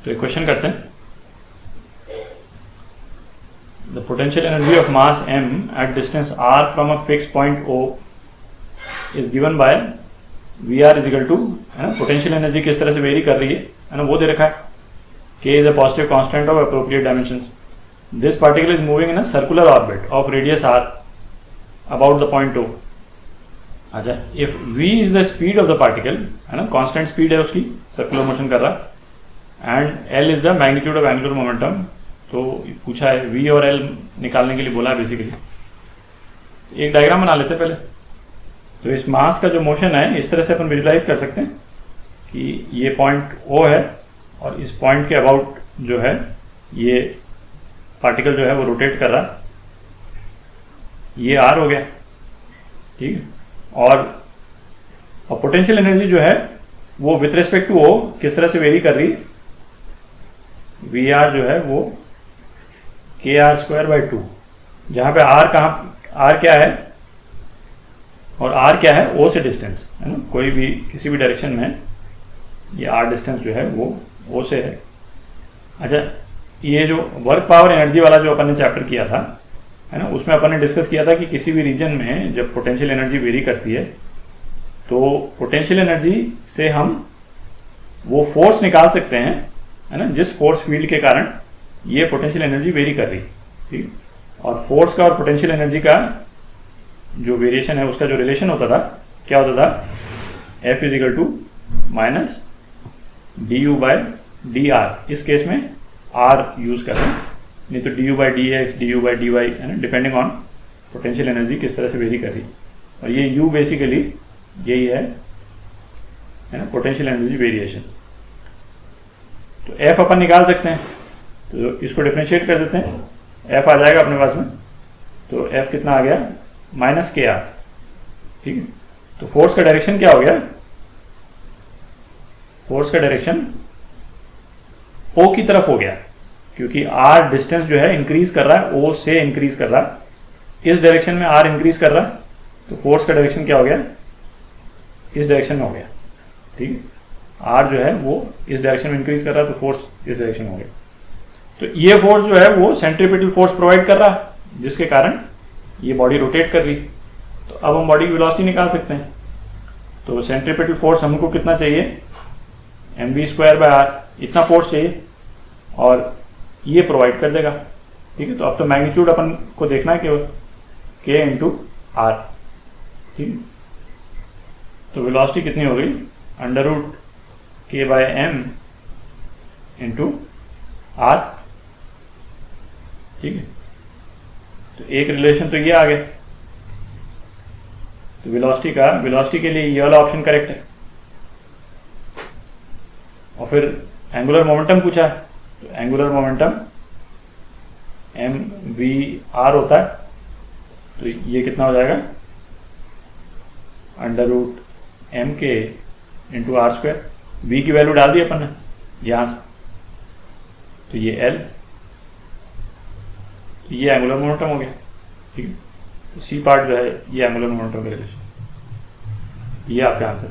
तो एक क्वेश्चन करते हैं। The potential energy of mass m at distance r from a fix point O is given by Vr is equal to, है ना, potential energy किस तरह से वेरी कर रही है ना, वो दे रखा है। K is a positive constant of appropriate dimensions. This particle is moving in a circular orbit of radius r about the point O। अच्छा, if v is the speed of the particle, है ना, constant speed है उसकी, circular motion कर रहा, and l is the magnitude of angular momentum. तो पूछा है v और l निकालने के लिए बोला है बेसिकली। एक डायग्राम बना लेते हैं पहले। तो इस मास का जो मोशन है इस तरह से अपन विजुलाइज कर सकते हैं कि ये पॉइंट O है और इस पॉइंट के अबाउट जो है ये पार्टिकल जो है वो रोटेट कर रहा, ये r हो गया, ठीक है। और पोटेंशियल एनर्जी जो है वो विथ रिस्पेक्ट टू O किस तरह से वेरी कर रही है, Vr जो है वो kr²/2, जहां पे r r क्या है और r क्या है, O से डिस्टेंस, है ना, कोई भी किसी भी डायरेक्शन में ये r डिस्टेंस जो है वो O से है। अच्छा, ये जो वर्क पावर एनर्जी वाला जो अपन ने चैप्टर किया था, है ना, उसमें अपन ने डिस्कस किया था कि किसी भी रीजन में जब पोटेंशियल एनर्जी वेरी करती है तो पोटेंशियल एनर्जी से हम वो फोर्स निकाल सकते हैं, है ना, जिस फोर्स फील्ड के कारण ये पोटेंशियल एनर्जी वेरी कर रही है, ठीक। और फोर्स का और पोटेंशियल एनर्जी का जो वेरिएशन है उसका जो रिलेशन होता था, क्या होता था, F is equal to minus du/dr। इस केस में r यूज कर रहे हैं, नहीं तो du/dx, du/dy, है ना, डिपेंडिंग ऑन पोटेंशियल एनर्जी किस तरह से वेरी कर रही है। और ये u बेसिकली यही है ना, पोटेंशियल एनर्जी वेरिएशन। तो F अपन निकाल सकते हैं, तो इसको डिफरेंशिएट कर देते हैं, F आ जाएगा अपने पास में। तो F कितना आ गया, -kr, ठीक है। तो फोर्स का डायरेक्शन क्या हो गया, फोर्स का डायरेक्शन O की तरफ हो गया, क्योंकि r डिस्टेंस जो है इंक्रीज कर रहा है, O से इंक्रीज कर रहा है, इस डायरेक्शन में r इंक्रीज कर रहा है, तो फोर्स का डायरेक्शन क्या हो गया, इस डायरेक्शन में हो गया, ठीक है। r जो है वो इस डायरेक्शन में इंक्रीज कर रहा है, तो फोर्स इस डायरेक्शन में हो गया। तो ये फोर्स जो है वो सेंट्रीपिटल फोर्स प्रोवाइड कर रहा है, जिसके कारण ये बॉडी रोटेट कर रही। तो अब हम बॉडी की वेलोसिटी निकाल सकते हैं। तो सेंट्रीपिटल फोर्स हमको कितना चाहिए, mv²/r, इतना फोर्स चाहिए, और ये प्रोवाइड कर देगा, ठीक है। तो अब तो मैग्नीट्यूड अपन को देखना है केवल, k × r, ठीक है। तो वेलोसिटी कितनी हो गई, √k/m × r, ठीक है। तो एक रिलेशन तो ये आ गया। तो वेलोसिटी के लिए ये वाला ऑप्शन करेक्ट है। और फिर एंगुलर मोमेंटम पूछा है, तो एंगुलर मोमेंटम mvr होता है, तो ये कितना हो जाएगा, √mk × r²। v की वैल्यू डाल दी अपन ने यहां से, तो ये l, तो ये एंगुलर मोमेंटम हो गया, ठीक है। तो सी पार्ट जो है ये एंगुलर मोमेंटम का रिलेशन, ये आपका आंसर।